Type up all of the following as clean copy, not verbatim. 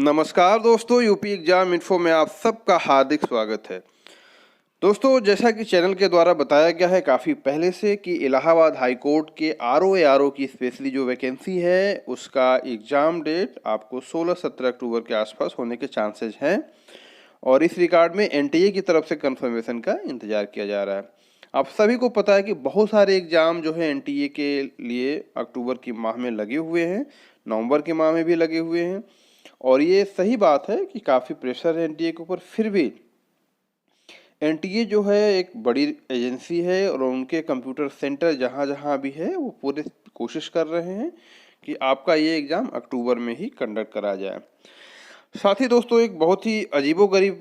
नमस्कार दोस्तों, UP exam info में आप सबका हार्दिक स्वागत है। दोस्तों, जैसा कि चैनल के द्वारा बताया गया है काफ़ी पहले से कि इलाहाबाद हाई कोर्ट के आरओ की स्पेशली जो वैकेंसी है उसका एग्ज़ाम डेट आपको 16-17 अक्टूबर के आसपास होने के चांसेस हैं और इस रिगार्ड में एनटीए की तरफ से कंफर्मेशन का इंतज़ार किया जा रहा है। आप सभी को पता है कि बहुत सारे एग्ज़ाम जो है एनटीए के लिए अक्टूबर की माह में लगे हुए हैं, नवंबर के माह में भी लगे हुए हैं और ये सही बात है कि काफ़ी प्रेशर है एनटीए के ऊपर। फिर भी एनटीए जो है एक बड़ी एजेंसी है और उनके कंप्यूटर सेंटर जहाँ जहाँ भी है वो पूरे कोशिश कर रहे हैं कि आपका ये एग्ज़ाम अक्टूबर में ही कंडक्ट करा जाए। साथ ही दोस्तों, एक बहुत ही अजीबोगरीब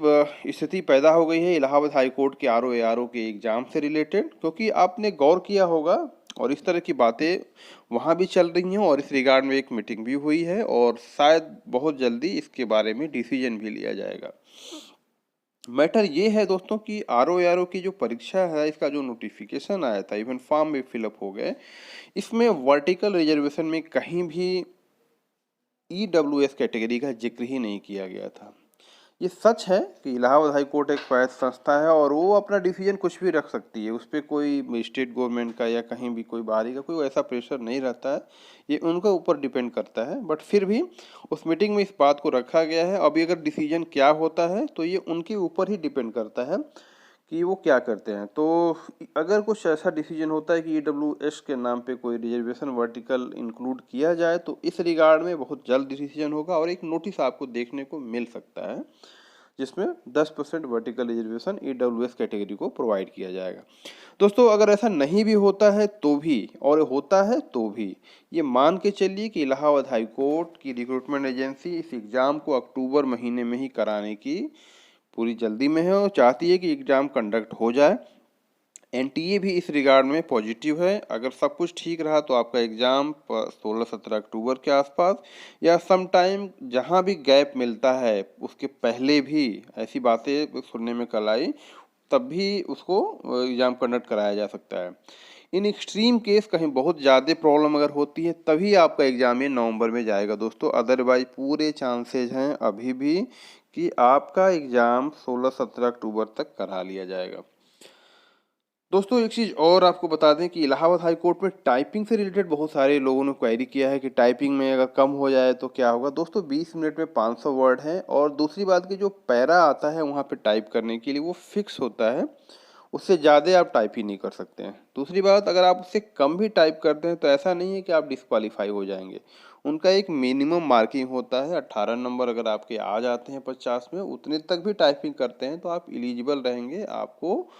स्थिति पैदा हो गई है इलाहाबाद हाई कोर्ट के आरओ के एग्ज़ाम से रिलेटेड, क्योंकि आपने गौर किया होगा और इस तरह की बातें वहाँ भी चल रही हैं और इस रिगार्ड में एक मीटिंग भी हुई है और शायद बहुत जल्दी इसके बारे में डिसीजन भी लिया जाएगा। मैटर ये है दोस्तों कि आरओ की जो परीक्षा है इसका जो नोटिफिकेशन आया था, इवन फॉर्म भी फिलअप हो गए, इसमें वर्टिकल रिजर्वेशन में कहीं भी ईडब्ल्यूएस कैटेगरी का जिक्र ही नहीं किया गया था। ये सच है कि इलाहाबाद हाई कोर्ट एक स्वायत्त संस्था है और वो अपना डिसीजन कुछ भी रख सकती है, उस पर कोई स्टेट गवर्नमेंट का या कहीं भी कोई बाहरी का कोई ऐसा प्रेशर नहीं रहता है, ये उनके ऊपर डिपेंड करता है। बट फिर भी उस मीटिंग में इस बात को रखा गया है। अभी अगर डिसीजन क्या होता है तो ये उनके ऊपर ही डिपेंड करता है कि वो क्या करते हैं। तो अगर कुछ ऐसा डिसीजन होता है कि ईडब्ल्यूएस के नाम पे कोई रिजर्वेशन वर्टिकल इंक्लूड किया जाए तो इस रिगार्ड में बहुत जल्द डिसीजन होगा और एक नोटिस आपको देखने को मिल सकता है जिसमें 10% वर्टिकल रिजर्वेशन ईडब्ल्यूएस कैटेगरी को प्रोवाइड किया जाएगा। दोस्तों, अगर ऐसा नहीं भी होता है तो भी और होता है तो भी ये मान के चलिए कि इलाहाबाद हाई कोर्ट की रिक्रूटमेंट एजेंसी इस एग्ज़ाम को अक्टूबर महीने में ही कराने की पूरी जल्दी में है और चाहती है कि एग्ज़ाम कंडक्ट हो जाए। एनटीए भी इस रिगार्ड में पॉजिटिव है। अगर सब कुछ ठीक रहा तो आपका एग्ज़ाम 16-17 अक्टूबर के आसपास या सम टाइम जहाँ भी गैप मिलता है उसके पहले भी ऐसी बातें सुनने में कल आई, तब भी उसको एग्ज़ाम कंडक्ट कराया जा सकता है। इन एक्सट्रीम केस कहीं बहुत ज़्यादा प्रॉब्लम अगर होती है तभी आपका एग्ज़ाम ये नवंबर में जाएगा दोस्तों, अदरवाइज पूरे चांसेज हैं अभी भी कि आपका एग्ज़ाम 16-17 अक्टूबर तक करा लिया जाएगा। दोस्तों, एक चीज़ और आपको बता दें कि इलाहाबाद हाई कोर्ट में टाइपिंग से रिलेटेड बहुत सारे लोगों ने क्वेरी किया है कि टाइपिंग में अगर कम हो जाए तो क्या होगा। दोस्तों, 20 मिनट में 500 वर्ड हैं और दूसरी बात कि जो पैरा आता है वहाँ पे टाइप करने के लिए वो फिक्स होता है, उससे ज़्यादा आप टाइप ही नहीं कर सकते हैं। दूसरी बात, अगर आप उससे कम भी टाइप करते हैं तो ऐसा नहीं है कि आप डिस्क्वालीफाई हो जाएंगे। उनका एक मिनिमम मार्किंग होता है 18 नंबर। अगर आपके आ जाते हैं 50 में, उतने तक भी टाइपिंग करते हैं तो आप एलिजिबल रहेंगे, आपको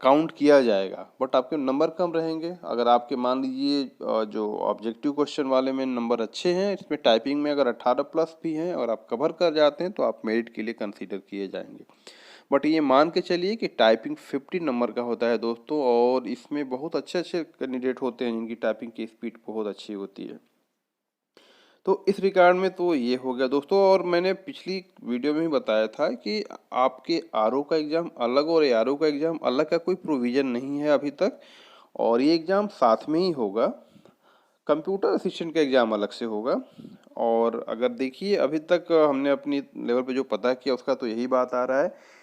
काउंट किया जाएगा। बट आपके नंबर कम रहेंगे। अगर आपके मान लीजिए जो ऑब्जेक्टिव क्वेश्चन वाले में नंबर अच्छे हैं, इसमें टाइपिंग में अगर 18 प्लस भी हैं और आप कवर कर जाते हैं तो आप मेरिट के लिए कंसीडर किए जाएंगे। बट ये मान के चलिए कि टाइपिंग 50 नंबर का होता है दोस्तों और इसमें बहुत अच्छे अच्छे कैंडिडेट होते हैं जिनकी टाइपिंग की स्पीड बहुत अच्छी होती है। तो इस रिगार्ड में तो ये हो गया दोस्तों। और मैंने पिछली वीडियो में ही बताया था कि आपके आरओ का एग्ज़ाम अलग और एआरओ का एग्ज़ाम अलग का कोई प्रोविज़न नहीं है अभी तक, और ये एग्ज़ाम साथ में ही होगा। कंप्यूटर असिस्टेंट का एग्ज़ाम अलग से होगा। और अगर देखिए अभी तक हमने अपनी लेवल पे जो पता किया उसका तो यही बात आ रहा है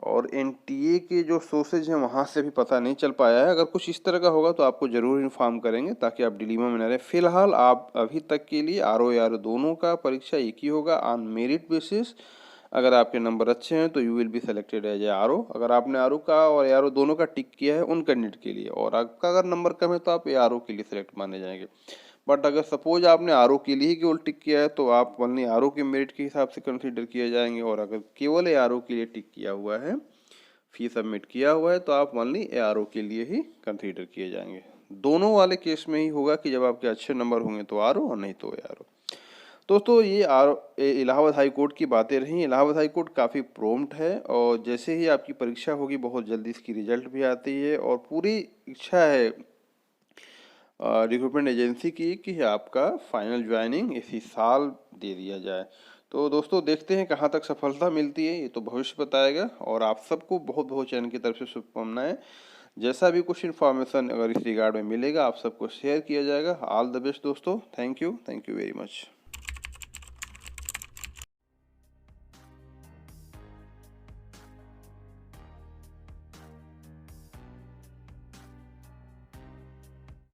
और एनटीए के जो सोर्सेज हैं वहाँ से भी पता नहीं चल पाया है। अगर कुछ इस तरह का होगा तो आपको ज़रूर इन्फॉर्म करेंगे ताकि आप डिलीमा में न रहें। फिलहाल आप अभी तक के लिए आरओ दोनों का परीक्षा एक ही होगा ऑन मेरिट बेसिस। अगर आपके नंबर अच्छे हैं तो you will be selected as a RO. अगर आपने आरओ का और एआरओ दोनों का टिक किया है उन कैंडिडेट के लिए, और आपका अगर नंबर कम है तो आप एआरओ के लिए सिलेक्ट माने जाएंगे। बट अगर सपोज आपने आरओ के लिए ही केवल टिक किया है तो आप ओनली आरओ के मेरिट के हिसाब से कंसीडर किए जाएंगे, और अगर केवल एआरओ के लिए टिक किया हुआ है, फी सबमिट किया हुआ है, तो आप ओनली एआरओ के लिए ही कंसीडर किए जाएंगे। दोनों वाले केस में ही होगा कि जब आपके अच्छे नंबर होंगे तो आरओ और नहीं तो एआरओ। दोस्तों, ये इलाहाबाद हाई कोर्ट की बातें रहीं। इलाहाबाद हाई कोर्ट काफ़ी प्रॉम्प्ट है और जैसे ही आपकी परीक्षा होगी बहुत जल्दी इसकी रिजल्ट भी आती है और पूरी इच्छा है रिक्रूटमेंट एजेंसी की कि आपका फाइनल ज्वाइनिंग इसी साल दे दिया जाए। तो दोस्तों, देखते हैं कहाँ तक सफलता मिलती है, ये तो भविष्य बताएगा। और आप सबको बहुत बहुत चैनल की तरफ से शुभकामनाएं। जैसा भी कुछ इन्फॉर्मेशन अगर इस रिगार्ड में मिलेगा आप सबको शेयर किया जाएगा। ऑल द बेस्ट दोस्तों। Thank you very much.